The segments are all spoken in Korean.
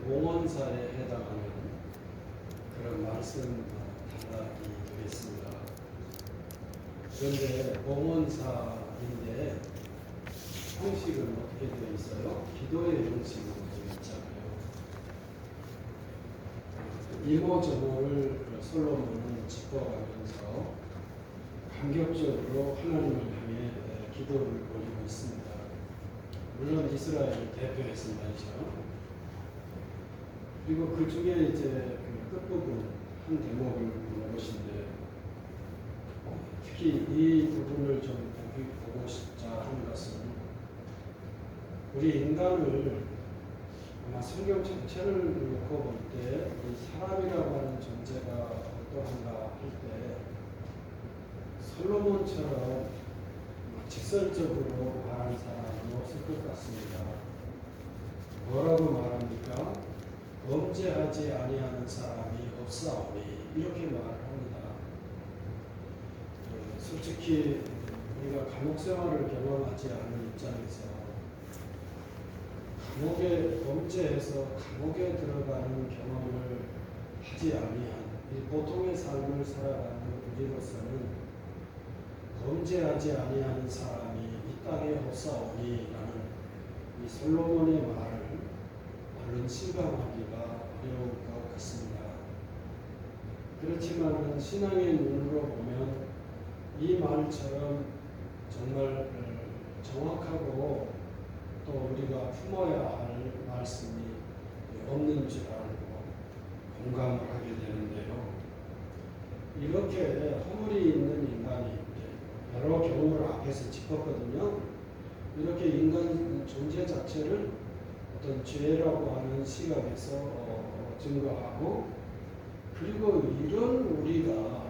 봉헌사에 해당하는 그런 말씀 단락이 되겠습니다. 그런데 봉헌사인데 형식은 어떻게 되어 있어요? 기도의 형식으로 되어 있잖아요. 이모저모를 솔로몬은 짚어가면서 감격적으로 하나님을 향해 기도를 올리고 있습니다. 물론 이스라엘을 대표해서 말이죠. 그리고 그 중에 이제 그 끝부분 한 대목을 보는 것인데 특히 이 부분을 좀 보고 싶자 하는 것은 우리 인간을 아마 성경 전체를 놓고 볼 때 이 사람이라고 하는 존재가 어떠한가 할 때 솔로몬처럼 직설적으로 말하는 사람은 없을 것 같습니다. 뭐라고 말합니까? 범죄하지 아니하는 사람이 없사오니 이렇게 말합니다. 솔직히 우리가 감옥 생활을 경험하지 않은 입장에서 감옥에 범죄해서 감옥에 들어가는 경험을 하지 아니한 보통의 삶을 살아가는 우리로서는 범죄하지 아니하는 사람이 이 땅에 없사오니라는 이 솔로몬의 말을 얼른 실감하기가 어려울 것 같습니다. 그렇지만 신앙의 눈으로 보면 이 말처럼 정말 정확하고 또 우리가 품어야 할 말씀이 없는 줄 알고 공감을 하게 되는데요. 이렇게 허물이 있는 인간이 여러 경우를 앞에서 짚었거든요. 이렇게 인간 존재 자체를 어떤 죄라고 하는 시각에서 증거하고 그리고 이런 우리가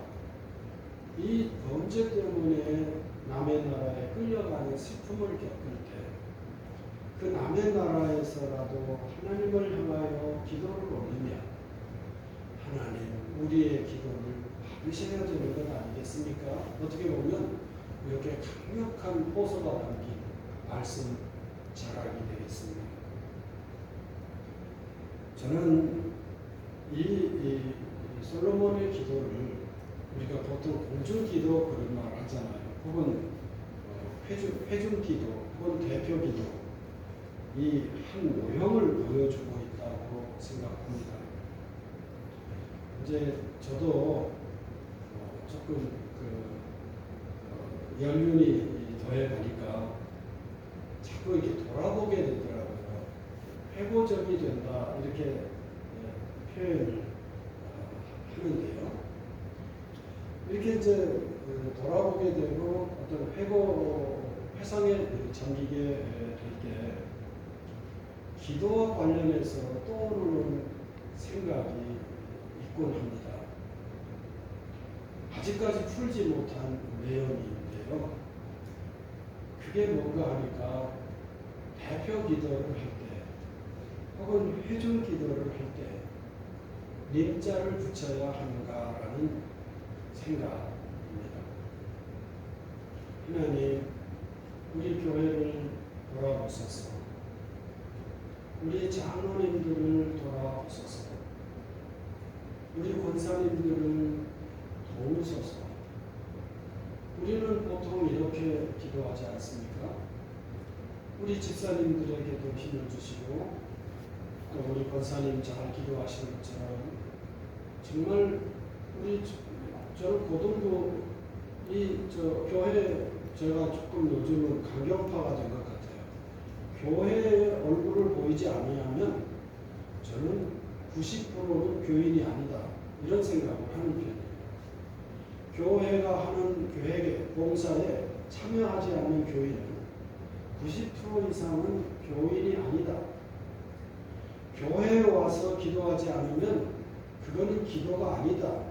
이 범죄 때문에 남의 나라에 끌려가는 슬픔을 겪을 때 그 남의 나라에서라도 하나님을 향하여 기도를 올리면 하나님 우리의 기도를 받으셔야 되는 것 아니겠습니까? 어떻게 보면 이렇게 강력한 호소가 담긴 말씀 자락이 되겠습니다. 저는 이 솔로몬의 기도를 우리가 보통 공중기도 그런 말 하잖아요. 혹은 회중기도 혹은 대표기도 이 한 모형을 보여주고 있다고 생각합니다. 이제 저도 조금 연륜이 더해가니까 자꾸 이렇게 돌아보게 되더라고요. 회고적이 된다 이렇게 표현을 하는데요. 이렇게 이제 돌아보게 되고 어떤 회상에 잠기게 될 때 기도와 관련해서 떠오르는 생각이 있곤 합니다. 아직까지 풀지 못한 내용인데요. 그게 뭔가 하니까 대표 기도를 할 때 혹은 회중 기도를 할 때 님자를 붙여야 하는가라는 생각입니다. 하나님, 우리 교회를 돌아보소서. 우리 장로님들을 돌아보소서. 우리 권사님들을 도우소서. 우리는 보통 이렇게 기도하지 않습니까? 우리 집사님들에게도 힘을 주시고 또 우리 권사님 잘 기도하시는 것처럼 정말 우리 저는 고등부 교회 제가 조금 요즘은 강경파가 된 것 같아요. 교회의 얼굴을 보이지 아니하면 저는 90%는 교인이 아니다 이런 생각을 하는 편이에요. 교회가 하는 계획에 봉사에 참여하지 않는 교인은 90% 이상은 교인이 아니다. 교회에 와서 기도하지 않으면 그거는 기도가 아니다.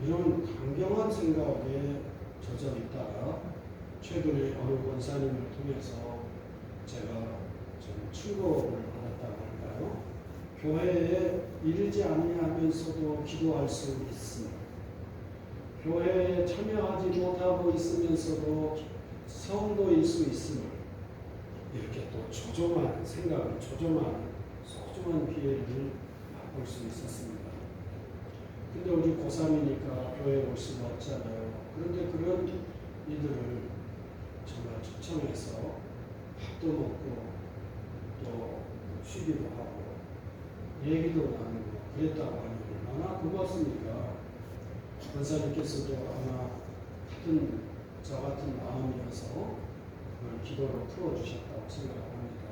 이런 강경한 생각에 젖어 있다가 최근에 어느 권사님을 통해서 제가 좀 충고를 받았다고 할까요? 교회에 이르지 아니하면서도 기도할 수 있습니다. 교회에 참여하지 못하고 있으면서도 성도일 수 있음을 이렇게 또 조종한 생각을 조종한 소중한 기회를 맛볼 수 있었습니다. 근데 우리 고3이니까 교회에 올 수가 없잖아요. 그런데 그런 이들을 정말 초청해서 밥도 먹고 또 쉬기도 하고 얘기도 나누고 그랬다고 하니 얼마나 고맙습니까? 권사님께서도 아마 저 같은 마음이어서 그걸 기도로 풀어주셨다고 생각합니다.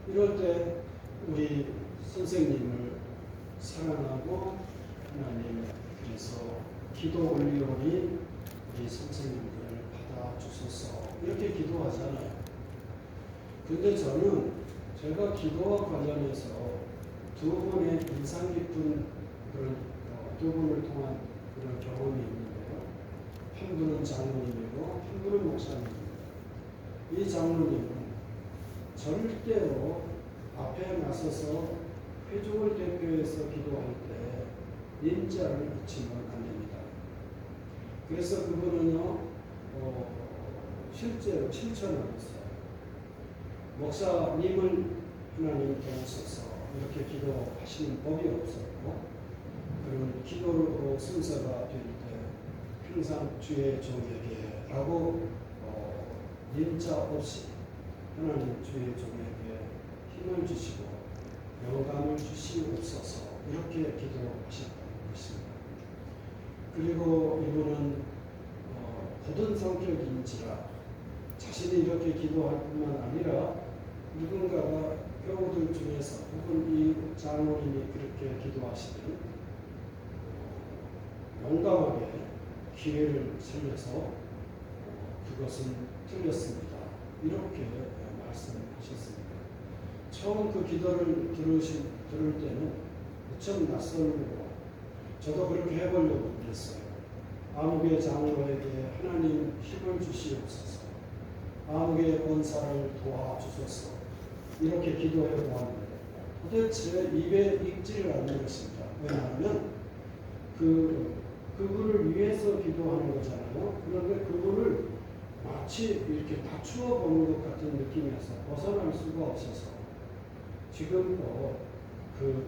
이럴 때 우리 선생님을 사랑하고 하나님께서 기도 올리오니 우리 선생님들을 받아주소서 이렇게 기도하잖아요. 근데 저는 제가 기도와 관련해서 두 분의 인상 깊은 그런 두 분을 통한 그런 경험이 있는데요. 한 분은 장로님이고 한 분은 목사님입니다. 이 장로님은 절대로 앞에 나서서 회중을 대표해서 기도할 때 인자를 붙이면 안 됩니다. 그래서 그분은요 실제로 실천하고 있어요. 목사님을 하나님 도우소서 이렇게 기도하시는 법이 없었고 그런 기도로 순서가 될 때 항상 주의 종에게 라고 인자 없이 하나님 주의 종에게 힘을 주시고 영감을 주시옵소서 이렇게 기도하셨다는 것입니다. 그리고 이분은 고든 성격인지라 자신이 이렇게 기도할 뿐만 아니라 누군가가 교우들 중에서 혹은 이 장로님이 그렇게 기도하시면 용감하게 기회를 살려서 그것은 틀렸습니다. 이렇게 말씀하셨습니다. 처음 그 기도를 들을 때는 무척 낯설고 저도 그렇게 해보려고 했어요. 아무개 장로에게 하나님 힘을 주시옵소서. 아무개 권사를 도와주소서. 이렇게 기도해 보았는데 도대체 입에 익지를 않는 것입니다. 왜냐하면 그분을 위해서 기도하는 거잖아요. 그런데 그분을 마치 이렇게 다추어 보는 것 같은 느낌에서 벗어날 수가 없어서 지금도 그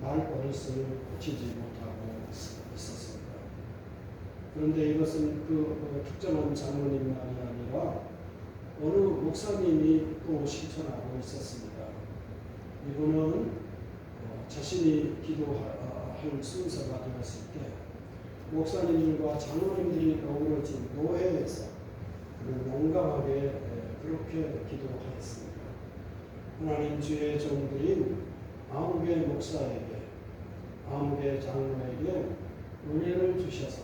말버릇을 고치지 못하고 있었습니다. 그런데 이것은 그 특정한 장로님만이 아니라 어느 목사님이 또 실천하고 있었습니다. 이분은 자신이 기도할 순서가 되었을 때 목사님들과 장로님들이 어우러진 노회에서 용감하게 그렇게 기도하였습니다. 하나님 주의 종들인 아무개 목사에게 아무개 장로에게 은혜를 주셔서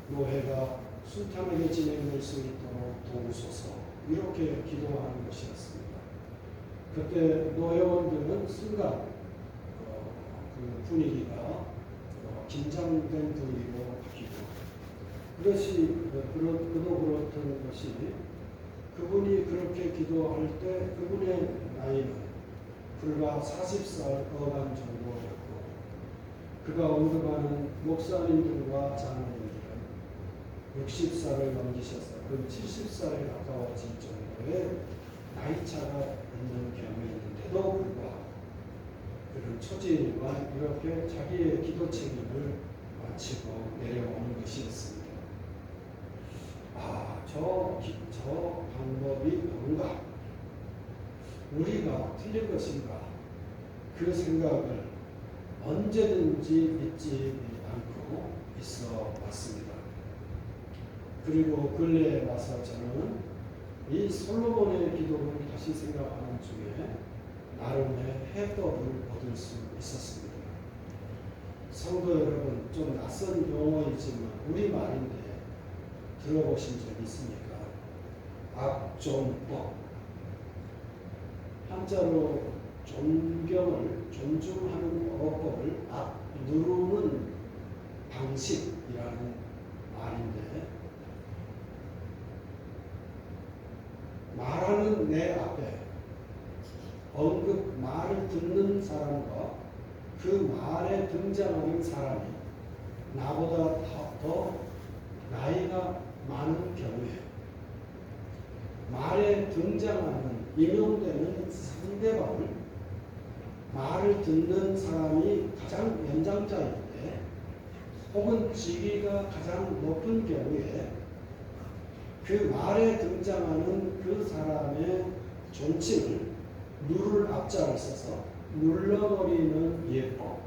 노회가 순탄하게 진행될 수 있도록 도우소서 이렇게 기도하는 것이었습니다. 그때 노회원들은 순간 그 분위기가 긴장된 분위기로 바뀌고 그것이 그도 그렇던 것이 그분이 그렇게 기도할 때 그분의 나이는 불과 40살 어간 정도였고 그가 언급하는 목사님들과 장로님들은 60살을 넘기셔서 그 70살에 가까워질 정도의 나이차가 있는 경우였는데도 불구하고 그런 초지일관 이렇게 자기의 기도 책임을 마치고 내려오는 것이었습니다. 저 방법이 뭔가? 우리가 틀린 것인가? 그 생각을 언제든지 잊지 않고 있어 왔습니다. 그리고 근래에 와서 저는 이 솔로몬의 기도를 다시 생각하는 중에 나름의 해법을 얻을 수 있었습니다. 성도 여러분, 좀 낯선 용어이지만 우리말인데 들어보신 적 있습니까? 압존법. 한자로 존경을 존중하는 어법을 누르는 방식이라는 말인데 말하는 내 앞에 언급 말을 듣는 사람과 그 말에 등장하는 사람이 나보다 더 나이가 많은 경우에 말에 등장하는 임용되는 상대방을 말을 듣는 사람이 가장 연장자인데 혹은 지위가 가장 높은 경우에 그 말에 등장하는 그 사람의 존칭을 누를 앞자를 써서 눌러버리는 예법,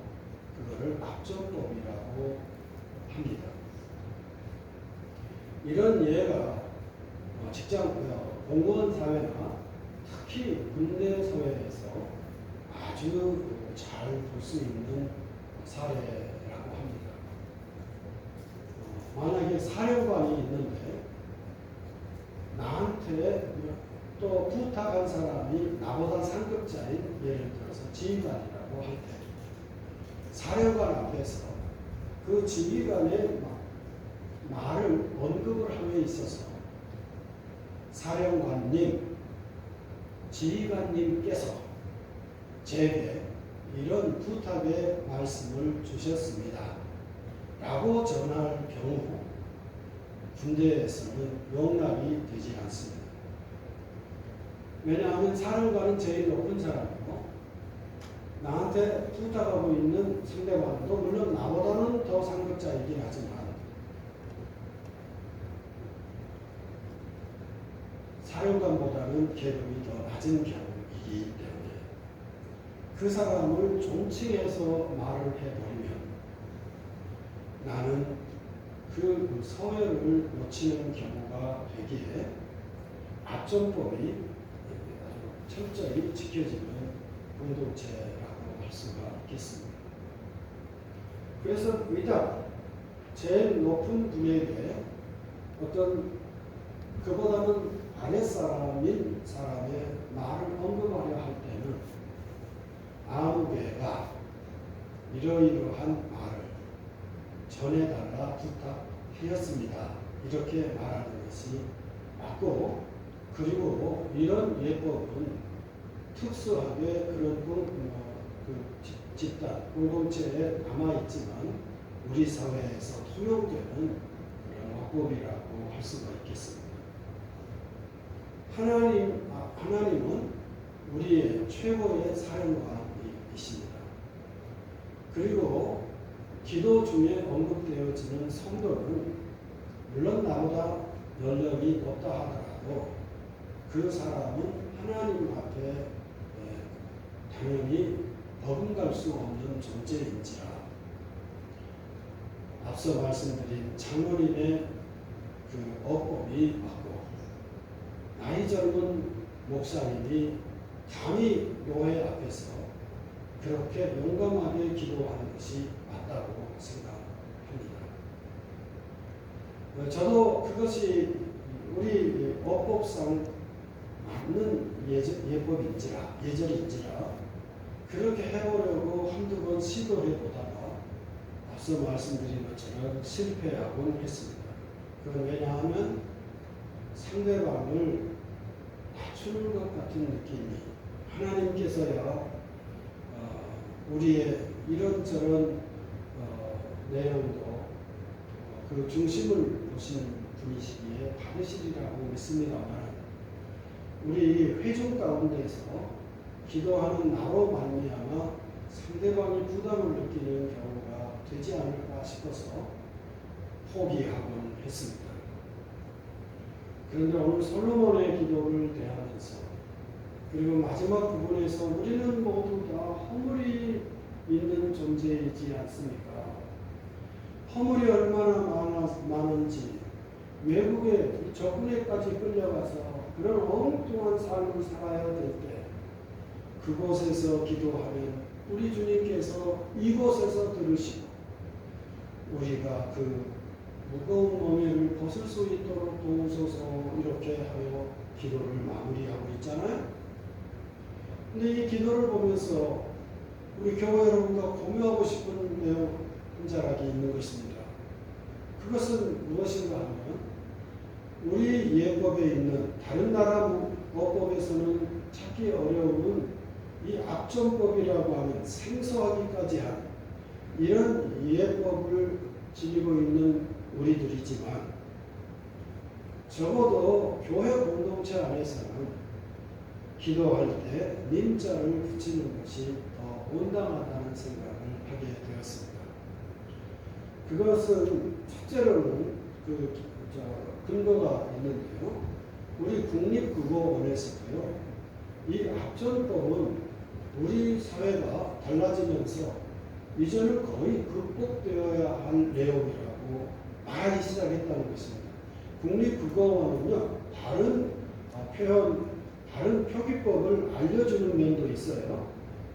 그거를 압정법이라고 합니다. 이런 예가 직장, 공무원 사회나 특히 군대 사회에서 아주 잘 볼 수 있는 사례라고 합니다. 만약에 사령관이 있는데 나한테 또 부탁한 사람이 나보다 상급자인 예를 들어서 지휘관이라고 할 때 사령관 앞에서 그 지휘관의 말을 언급을 함에 있어서 사령관님, 지휘관님께서 제게 이런 부탁의 말씀을 주셨습니다. 라고 전할 경우 군대에서는 용납이 되지 않습니다. 왜냐하면 사령관은 제일 높은 사람이고 나한테 부탁하고 있는 상대방도 물론 나보다는 더 상급자이긴 하지만 사령관보다는 계급이 더 낮은 경우이기 때문에 그 사람을 존칭해서 말을 해버리면 나는 그 서열을 놓치는 경우가 되기에 압정법이 아주 철저히 지켜지는 공동체라고 할 수가 있겠습니다. 그래서 위답, 제일 높은 분에게 어떤 그보다는 아랫사람인 사람의 말을 언급하려 할 때는 아무개가 이러이러한 말을 전해달라 부탁하였습니다. 이렇게 말하는 것이 맞고, 그리고 이런 예법은 특수하게 그런 집단, 공동체에 남아있지만 우리 사회에서 통용되는 그런 어법이라고 할 수가 있겠습니다. 하나님은 우리의 최고의 사령관이십니다. 그리고 기도 중에 언급되어지는 성도는 물론 나보다 연령이 높다 하더라도 그 사람은 하나님 앞에 당연히 버금갈 수 없는 존재인지라 앞서 말씀드린 장로님의 그 어법이 맞고 나이 젊은 목사님이 감히 교회 앞에서 그렇게 용감하게 기도하는 것이 맞다고 생각합니다. 저도 그것이 우리 어법상 맞는 예절인지라 그렇게 해보려고 한두 번 시도해보다가 앞서 말씀드린 것처럼 실패하곤 했습니다. 그건 왜냐하면 상대방을 낮추는 것 같은 느낌이 하나님께서야 우리의 이런저런 내용도 그 중심을 보시는 분이시기에 받으시리라고 믿습니다만 우리 회중 가운데서 기도하는 나로 말미암아 상대방이 부담을 느끼는 경우가 되지 않을까 싶어서 포기하곤 했습니다. 그런데 오늘 솔로몬의 기도를 대하면서 그리고 마지막 부분에서 우리는 모두 다 허물이 있는 존재이지 않습니까? 허물이 얼마나 많은지 외국에 적군에까지 끌려가서 그런 엉뚱한 삶을 살아야 될 때 그곳에서 기도하면 우리 주님께서 이곳에서 들으시고 우리가 그 무거운 몸을 벗을 수 있도록 도우소서 이렇게 하며 기도를 마무리하고 있잖아요. 근데 이 기도를 보면서 우리 교회 여러분과 공유하고 싶은 내용 한 자락이 있는 것입니다. 그것은 무엇인가 하면 우리 예법에 있는 다른 나라 어법에서는 찾기 어려운 이 압정법이라고 하는 생소하기까지 한 이런 예법을 지니고 있는 우리들이지만 적어도 교회 공동체 안에서는 기도할 때 님자를 붙이는 것이 온당하다는 생각을 하게 되었습니다. 그것은 첫째로는 근거가 있는데요. 우리 국립국어원에서도요. 이 합전법은 우리 사회가 달라지면서 이제는 거의 극복되어야 할 내용이라고 말하기 시작했다는 것입니다. 국립국어원은요. 다른 표현, 다른 표기법을 알려주는 면도 있어요.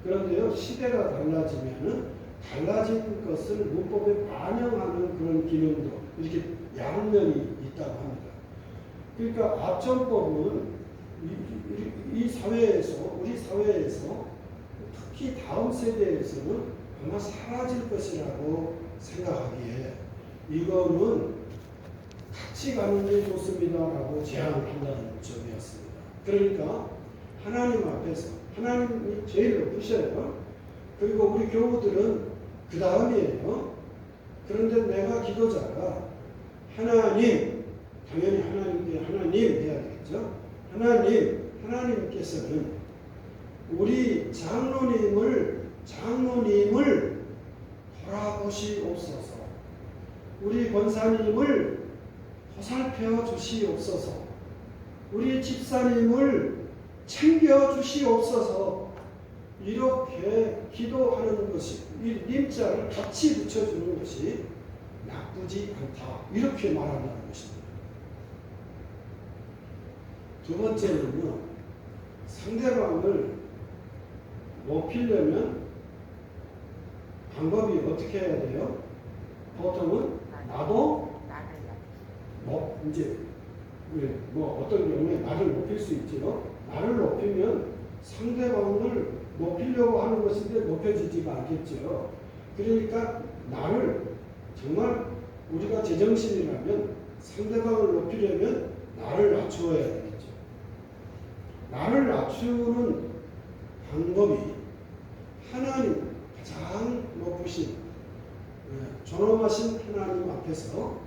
그런데요. 시대가 달라지면은 달라진 것을 문법에 반영하는 그런 기능도 이렇게 양면이 있다고 합니다. 그러니까 합전법은 이 사회에서, 우리 사회에서 특히 다음 세대에서는 아마 사라질 것이라고 생각하기에 이거는 같이 가는 게 좋습니다라고 제안을 한다는 점이었습니다. 그러니까 하나님 앞에서 하나님이 제일 높으셔요. 그리고 우리 교우들은 그 다음이에요. 그런데 내가 기도자가 하나님, 당연히 하나님께 하나님 해야 되겠죠. 하나님께서는 우리 장로님을 돌아보시옵소서. 우리 권사님을 보살펴 주시옵소서. 우리 집사님을 챙겨 주시옵소서. 이렇게 기도하는 것이, 이 님자를 같이 붙여주는 것이 나쁘지 않다. 이렇게 말한다는 것입니다. 두 번째는요, 상대방을 높이려면 방법이 어떻게 해야 돼요? 보통은 나도 이제 어떤 경우에 나를 높일 수 있지요. 나를 높이면 상대방을 높이려고 하는 것인데 높여지지가 않겠죠. 그러니까 나를 정말 우리가 제정신이라면 상대방을 높이려면 나를 낮추어야 되겠죠. 나를 낮추는 방법이 하나님 가장 높으신 존엄하신 하나님 앞에서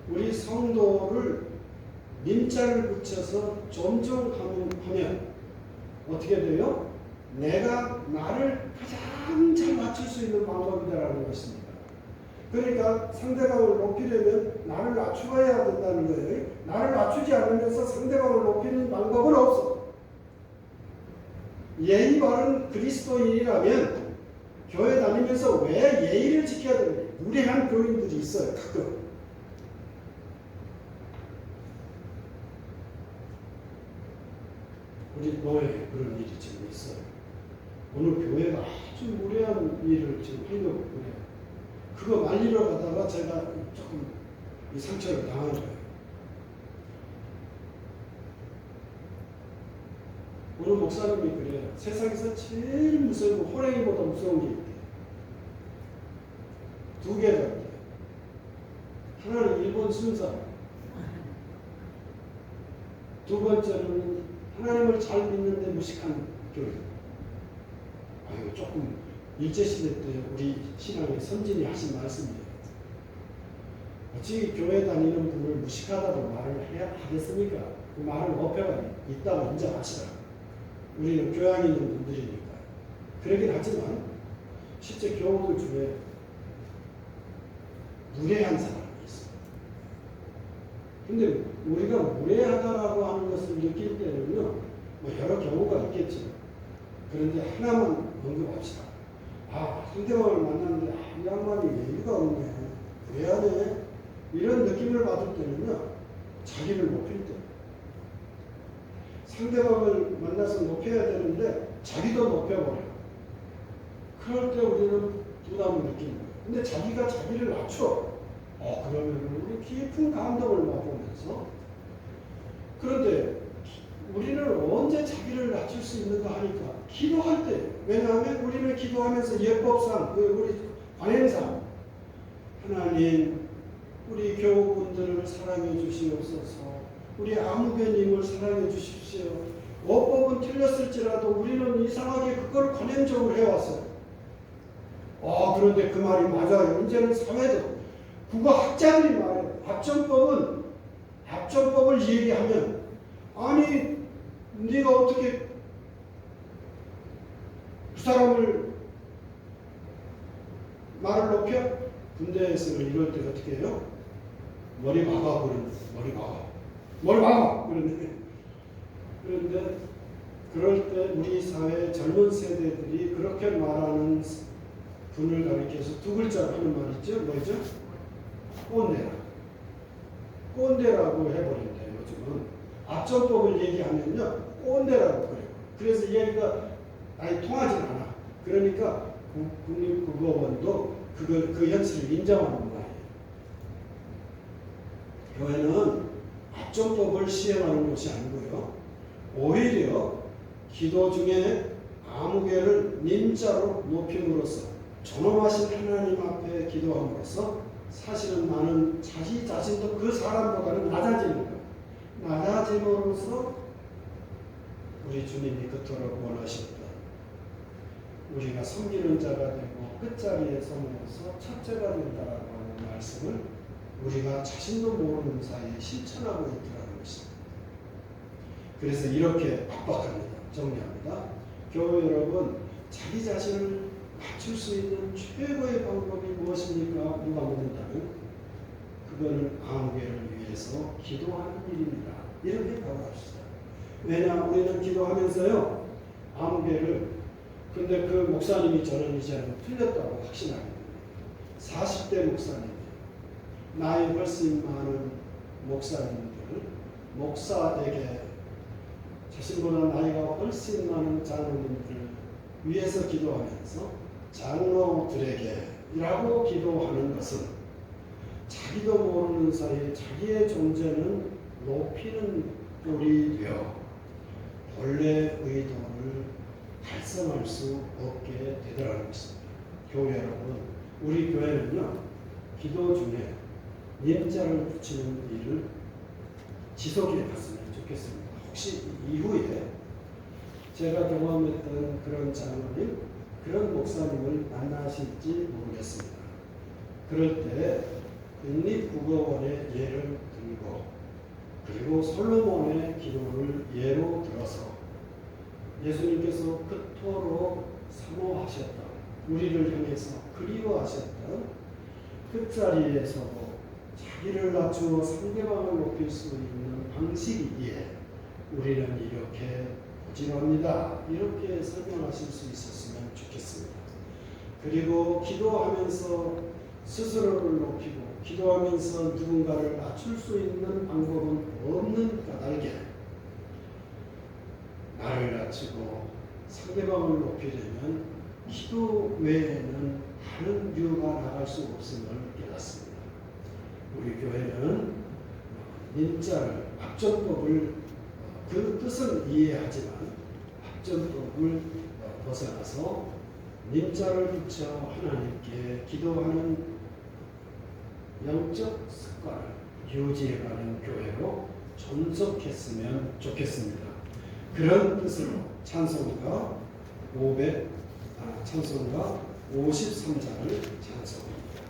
우리 성도를 님자를 붙여서 존중하면 어떻게 돼요? 내가 나를 가장 잘 맞출 수 있는 방법이다라는 것입니다. 그러니까 상대방을 높이려면 나를 낮추어야 된다는 거예요. 나를 낮추지 않으면서 상대방을 높이는 방법은 없어. 예의 바른 그리스도인이라면 교회 다니면서 왜 예의를 지켜야 되는지 무례한 교인들이 있어요. 가끔. 우리 교회에 그런 일이 지금 있어요. 오늘 교회가 아주 무례한 일을 지금 하려고 그래요. 그거 말리러 가다가 제가 조금 이 상처를 당한 거예요. 오늘 목사님이 그래요. 세상에서 제일 무서운 호랭이보다 무서운 게 있대요. 두 개가 있대요. 하나는 일본 순사, 두 번째는 하나님을 잘 믿는데 무식한 교회. 이거 조금 일제시대 때 우리 신앙의 선진이 하신 말씀이에요. 어찌 교회 다니는 분을 무식하다고 말을 해야 하겠습니까? 그 말을 어폐가 있다고 인정하시라. 우리는 교양 있는 분들이니까. 그러긴 하지만 실제 교우들 중에 무례한 사람이 있어요. 근데 우리가 무례하다라고 하는 것을 느낄 때는요, 여러 경우가 있겠죠. 그런데 하나만 언급합시다. 상대방을 만났는데 이 양반이 예의가 없네, 무례하네, 이런 느낌을 받을 때는요, 자기를 높일 때. 상대방을 만나서 높여야 되는데 자기도 높여버려요. 그럴 때 우리는 부담을 느끼는 거예요. 근데 자기가 자기를 낮춰. 그러면 우리 깊은 감동을 맛보면서, 그런데 우리는 언제 자기를 낮출 수 있는가 하니까 기도할 때. 왜냐하면 우리는 기도하면서 예법상, 우리 관행상 하나님 우리 교우분들을 사랑해 주시옵소서. 우리 아무개님을 사랑해 주십시오. 어법은 틀렸을지라도 우리는 이상하게 그걸 관행적으로 해왔어요. 그런데 그 말이 맞아요. 이제는 사회도 국어학자들이 말해요. 합전법을 얘기하면, 아니 네가 어떻게 그 사람을 말을 높여? 군대에서는 이럴 때 어떻게 해요? 머리 박아 그러는 머리 박아 그런데 그럴 때 우리 사회 젊은 세대들이 그렇게 말하는 분을 가리켜서 두 글자로 하는 말 있죠? 뭐죠? 꼰대라. 꼰대라고 해버린대요. 요즘은 앞전법을 얘기하면요 꼰대라고 그래요. 그래서 얘기가 아예 통하진 않아. 그러니까 국립국어원도 그 현실을 인정하는 거예요. 교회는 앞전법을 시행하는 것이 아니고요. 오히려 기도 중에 아무개를 님자로 높임으로써 존엄하신 하나님 앞에 기도함으로써 사실은 나는 자기 자신도 그 사람보다는 낮아지는 거예요. 낮아짐으로써 우리 주님이 그토록 원하셨다. 우리가 섬기는 자가 되고 끝자리에 서면서 첫째가 된다라고 하는 말씀을 우리가 자신도 모르는 사이에 실천하고 있더라는 것입니다. 그래서 이렇게 압박합니다. 정리합니다. 교회 여러분, 자기 자신을 맞출 수 있는 최고의 방법이 무엇입니까? 누가 묻는다면 그거는 아무개를 위해서 기도하는 일입니다. 이렇게 바라봅시다. 왜냐 우리는 기도하면서요 아무개를 근데 그 목사님이 저는 이제는 틀렸다고 확신하게 됩니다. 40대 목사님 나이 훨씬 많은 목사님들 목사에게 자신보다 나이가 훨씬 많은 장로님들을 위해서 기도하면서 장로들에게라고 기도하는 것은 자기도 모르는 사이에 자기의 존재는 높이는 꼴이 되어 본래 의도를 달성할 수 없게 되더라는 것입니다. 교회 여러분, 우리 교회는요 기도 중에 님자를 붙이는 일을 지속해 갔으면 좋겠습니다. 혹시 이후에 제가 경험했던 그런 장로님, 그런 목사님을 만나실지 모르겠습니다. 그럴 때 국립국어원의 예를 들고 그리고 솔로몬의 기도를 예로 들어서 예수님께서 그토록 사모하셨던 우리를 향해서 그리워하셨던 끝자리에서도 자기를 낮추어 상대방을 높일 수 있는 방식이기에 우리는 이렇게 부지런합니다. 이렇게 설명하실 수 있었으면 좋겠습니다. 그리고 기도하면서 스스로를 높이고 기도하면서 누군가를 낮출 수 있는 방법은 없는 까닭에 나를 낮추고 상대방을 높이려면 기도 외에는 다른 이유가 나갈 수 없음을 깨닫습니다. 우리 교회는 님자를 앞전법을 그 뜻은 이해하지만 앞전법을 벗어나서 님자를 붙여 하나님께 기도하는 영적 습관을 유지해가는 교회로 존속했으면 좋겠습니다. 그런 뜻으로 찬송가 53장을 찬송합니다.